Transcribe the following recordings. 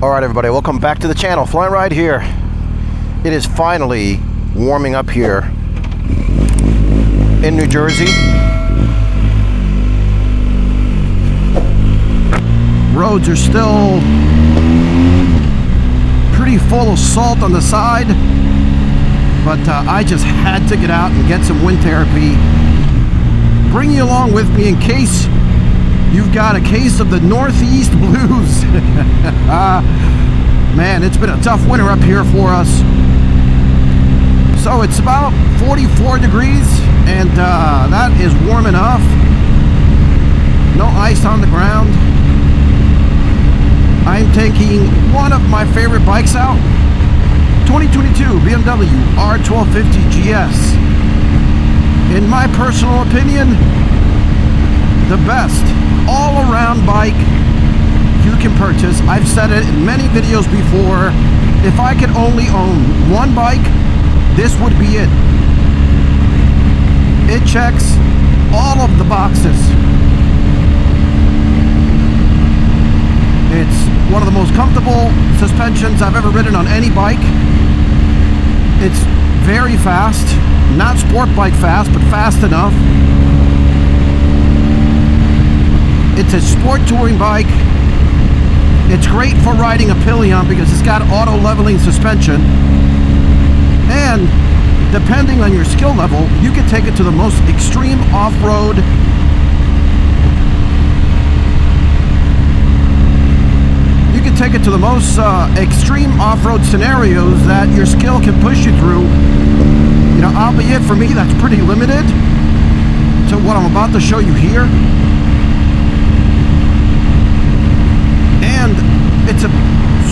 Alright everybody, welcome back to the channel. Fly and Ride here. It is finally warming up here in New Jersey. Roads are still pretty full of salt on the side, but I just had to get out and get some wind therapy. Bring you along with me in case you've got a case of the Northeast blues. Man, it's been a tough winter up here for us. So it's about 44 degrees, and that is warm enough. No ice on the ground. I'm taking one of my favorite bikes out. 2022 BMW R1250 GS. In my personal opinion, the best all-around bike you can purchase. I've said it in many videos before. If I could only own one bike, this would be it. It checks all of the boxes. It's one of the most comfortable suspensions I've ever ridden on any bike. It's very fast, not sport bike fast, but fast enough. It's a sport touring bike. It's great for riding a pillion because it's got auto leveling suspension. And depending on your skill level, you can take it to the most extreme off-road. You can take it to the most extreme off-road scenarios that your skill can push you through. You know, albeit for me, that's pretty limited to what I'm about to show you here. And it's a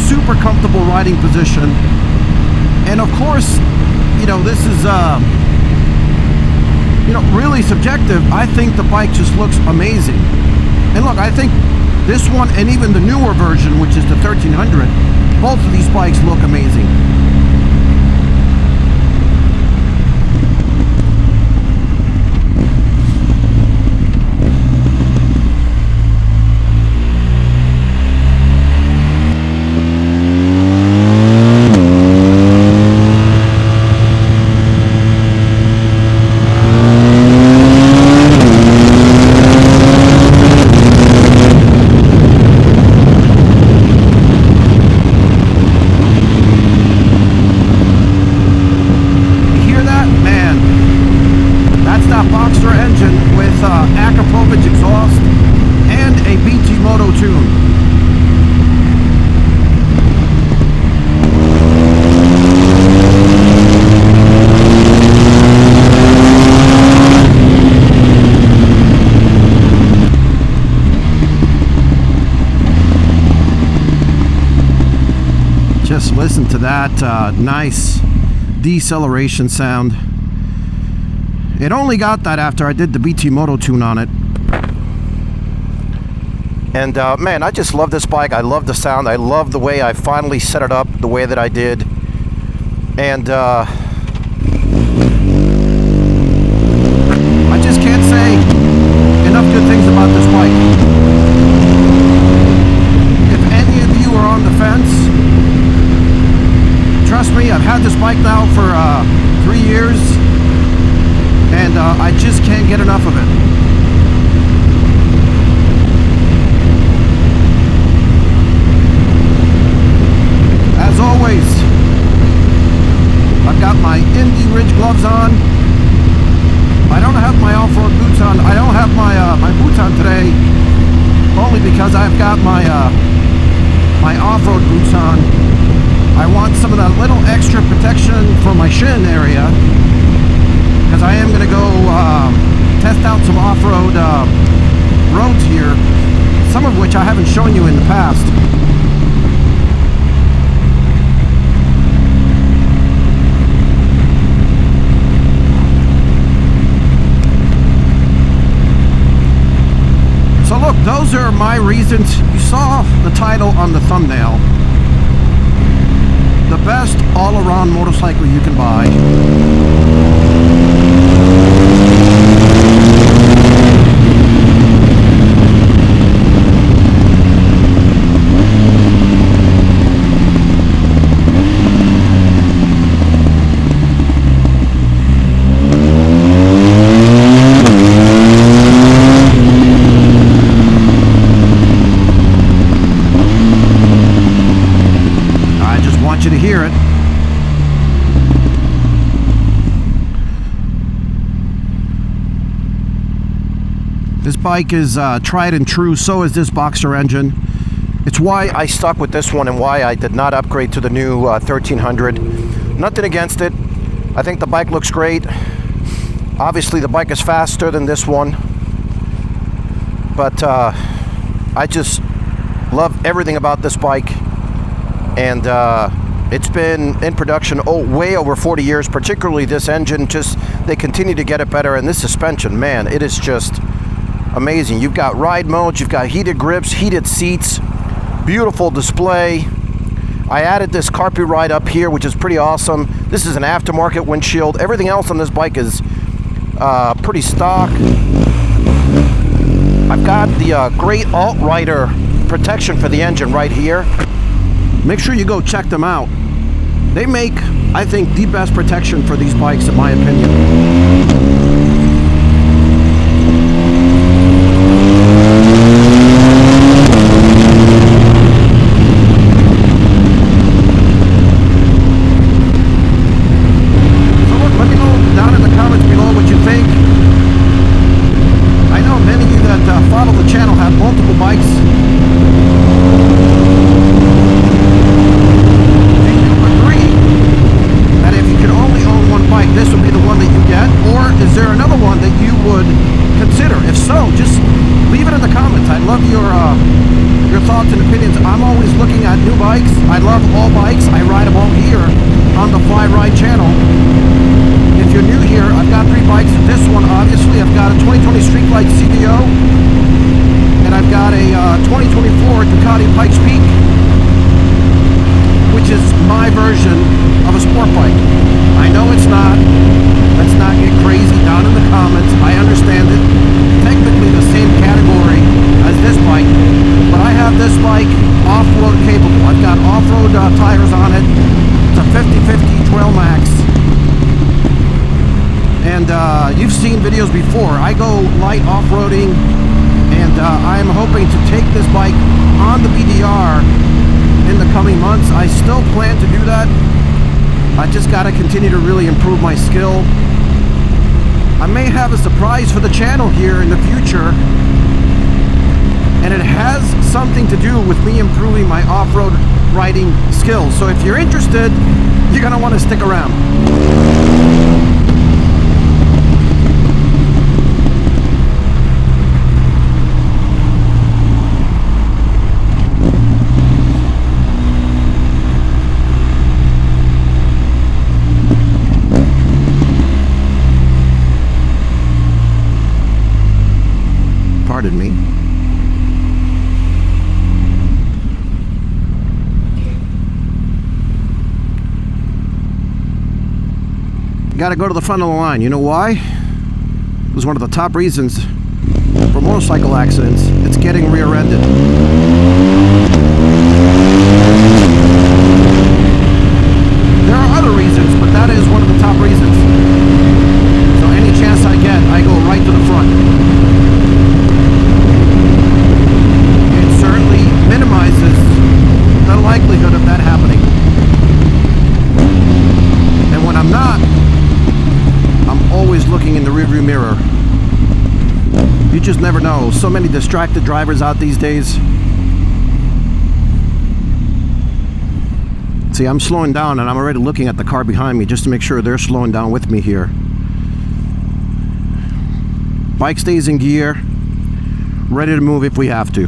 super comfortable riding position. And of course, you know, this is you know, really subjective. I think the bike just looks amazing. And look, I think this one and even the newer version, which is the 1300, both of these bikes look amazing. Exhaust and a BT Moto tune. Just listen to that nice deceleration sound. It only got that after I did the BT Moto tune on it. And man, I just love this bike. I love the sound. I love the way I finally set it up the way that I did. And I just can't say enough good things about this bike. If any of you are on the fence, trust me, I've had this bike now for 3 years, and I just can't get enough of it. As always, I've got my Indy Ridge gloves on. I don't have my off-road boots on. I don't have my my boots on today, only because I've got my my off-road boots on. I want some of that little extra protection for my shin area, because I am going to go test out some off-road roads here, some of which I haven't shown you in the past. So look, those are my reasons. You saw the title on the thumbnail. The best all-around motorcycle you can buy. hear it. This bike is tried and true, so is this Boxer engine. It's why I stuck with this one and why I did not upgrade to the new 1300. Nothing against it. I think the bike looks great. Obviously the bike is faster than this one, but I just love everything about this bike. And it's been in production way over 40 years, particularly this engine. Just they continue to get it better, and this suspension, man, it is just amazing. You've got ride modes, you've got heated grips, heated seats, beautiful display. I added this carpet ride up here, which is pretty awesome. This is an aftermarket windshield. Everything else on this bike is pretty stock. I've got the great alt-rider protection for the engine right here. Make sure you go check them out. They make, I think, the best protection for these bikes, in my opinion. Thoughts and opinions. I'm always looking at new bikes. I love all bikes. I ride them all here on the FLY&RIDE channel. If you're new here, I've got 3 bikes. This one, obviously, I've got a 2020 Streetlight CVO, and I've got a 2024 Ducati Pikes Peak, which is my version of a sport bike. I know it's not. Let's not get crazy down in the comments. I understand it. Technically the same category as this bike, but I have this bike off-road capable. I've got off-road tires on it. It's a 50/50 Trail Max. And you've seen videos before. I go light off-roading, and I'm hoping to take this bike on the BDR in the coming months. I still plan to do that. I just got to continue to really improve my skill. I may have a surprise for the channel here in the future, and it has something to do with me improving my off-road riding skills. So if you're interested, you're going to want to stick around. Pardon me. Got to go to the front of the line. You know why? It was one of the top reasons for motorcycle accidents. It's getting rear-ended. There are other reasons, but that is one of the top reasons. So any chance I get, I go right to the front. It certainly minimizes the likelihood of that happening. And when I'm not, I'm always looking in the rearview mirror. You just never know. So many distracted drivers out these days. See, I'm slowing down and I'm already looking at the car behind me just to make sure they're slowing down with me here. Bike stays in gear, ready to move if we have to.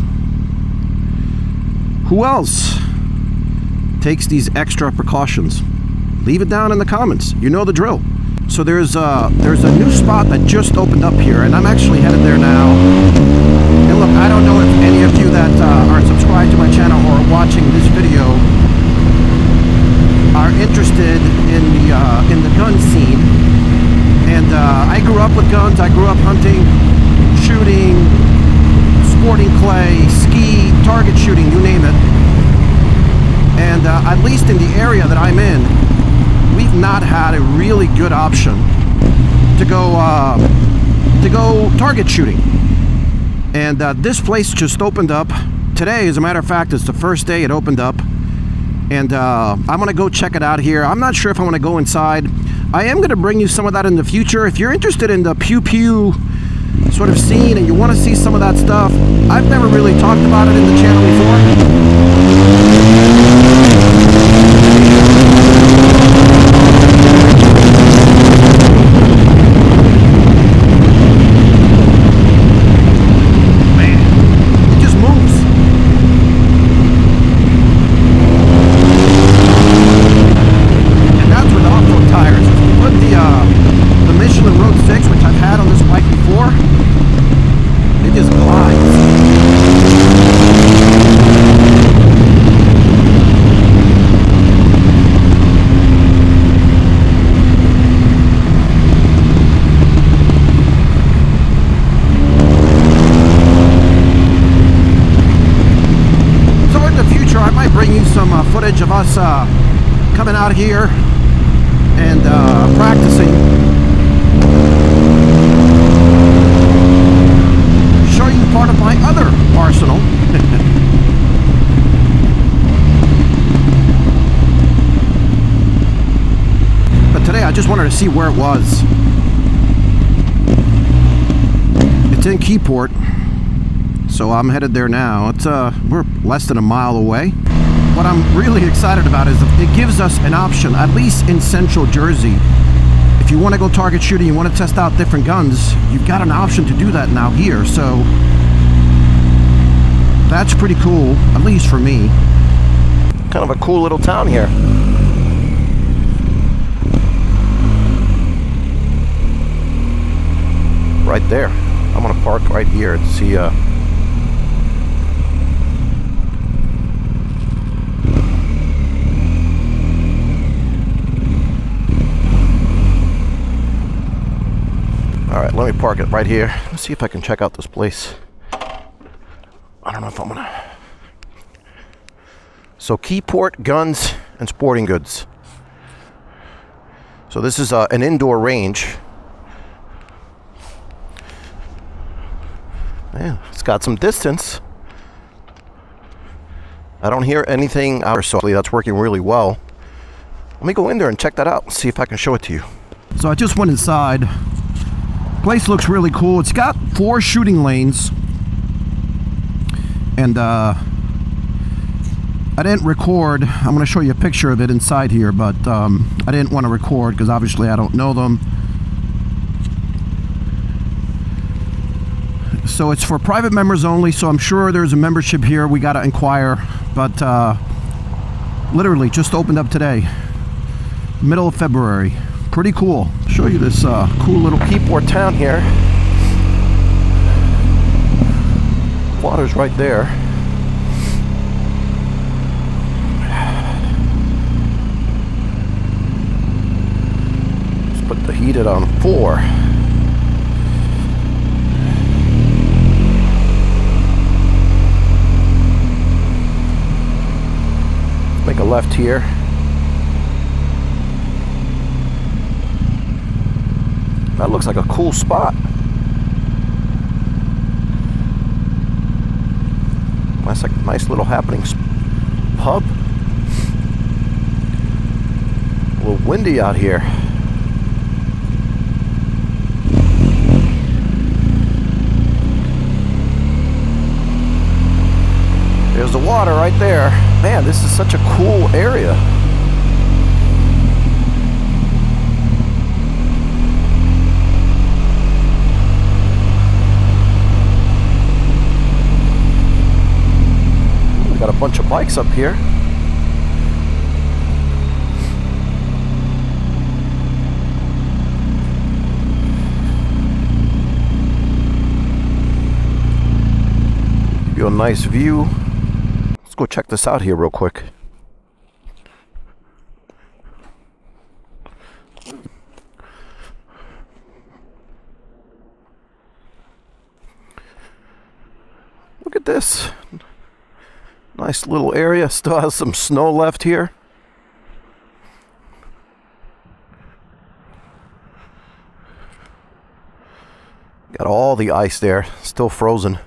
Who else takes these extra precautions? Leave it down in the comments. You know the drill. So there's a new spot that just opened up here, and I'm actually headed there now. And look, I don't know if any of you that are subscribed to my channel or are watching this video are interested in the gun scene. And I grew up with guns. I grew up hunting, shooting, sporting clay, ski, target shooting, you name it. And at least in the area that I'm in, we've not had a really good option to go target shooting. And this place just opened up today. As a matter of fact, it's the first day it opened up, And I'm gonna go check it out here. I'm not sure if I want to go inside. I am gonna bring you some of that in the future. If you're interested in the pew pew sort of scene and you want to see some of that stuff, I've never really talked about it in the channel before. Footage of us coming out here and practicing. Show you part of my other arsenal. But today I just wanted to see where it was. It's in Keyport, so I'm headed there now. It's we're less than a mile away. What I'm really excited about is it gives us an option, at least in central Jersey. If you want to go target shooting, you want to test out different guns, you've got an option to do that now here. So that's pretty cool, at least for me. Kind of a cool little town here. Right there. I'm gonna park right here and see Alright, let me park it right here. Let's see if I can check out this place. I don't know if I'm gonna... So, Keyport Guns and Sporting Goods. So this is an indoor range. Yeah, it's got some distance. I don't hear anything out, so that's working really well. Let me go in there and check that out and see if I can show it to you. So I just went inside. Place looks really cool. It's got 4 shooting lanes, and I didn't record. I'm going to show you a picture of it inside here, but I didn't want to record because obviously I don't know them. So it's for private members only, so I'm sure there's a membership here. We got to inquire, but literally just opened up today, middle of February. Pretty cool. Show you this cool little Keyport town here. Water's right there. Let's put the heated on 4. Make a left here. That looks like a cool spot. That's like a nice little happening pub. A little windy out here. There's the water right there. Man, this is such a cool area. Got a bunch of bikes up here. Give you a nice view. Let's go check this out here real quick. Look at this. Nice little area. Still has some snow left here. Got all the ice there, still frozen.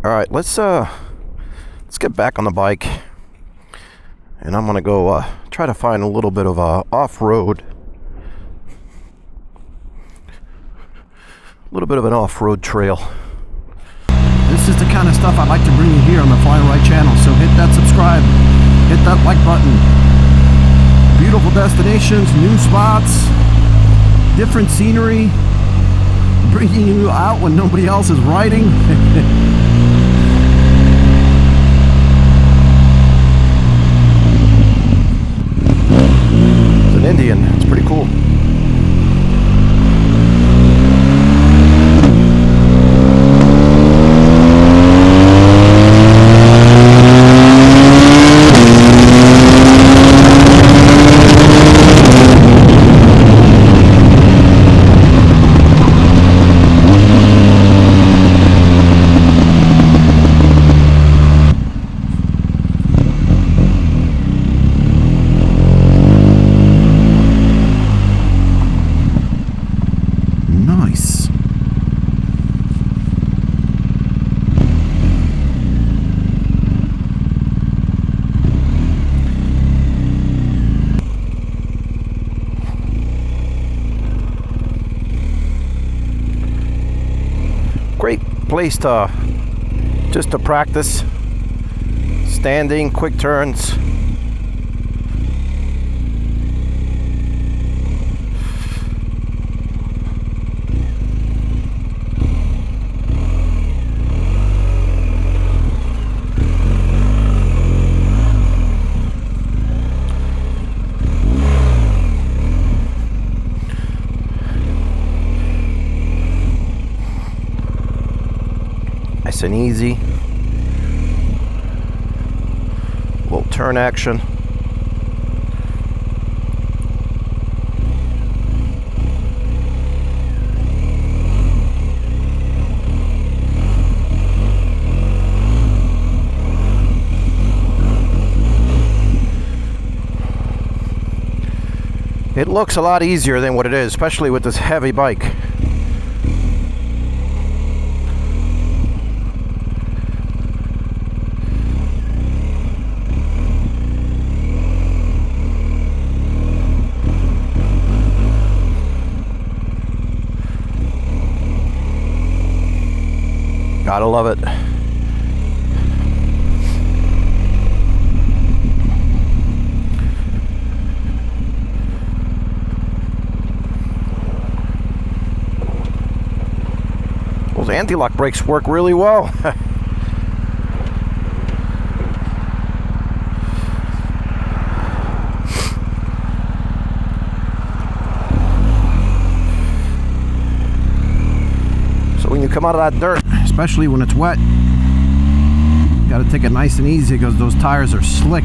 All right, let's get back on the bike, and I'm gonna go try to find a little bit of off-road, a little bit of an off-road trail. This is the kind of stuff I like to bring you here on the FLY&RIDE channel. So hit that subscribe, hit that like button. Beautiful destinations, new spots, different scenery, bringing you out when nobody else is riding. It's an Indian. It's pretty cool. Great place to just to practice standing, quick turns. Nice and easy. Little turn action. It looks a lot easier than what it is, especially with this heavy bike. Gotta love it. Those anti-lock brakes work really well. So when you come out of that dirt, especially when it's wet, you gotta take it nice and easy because those tires are slick.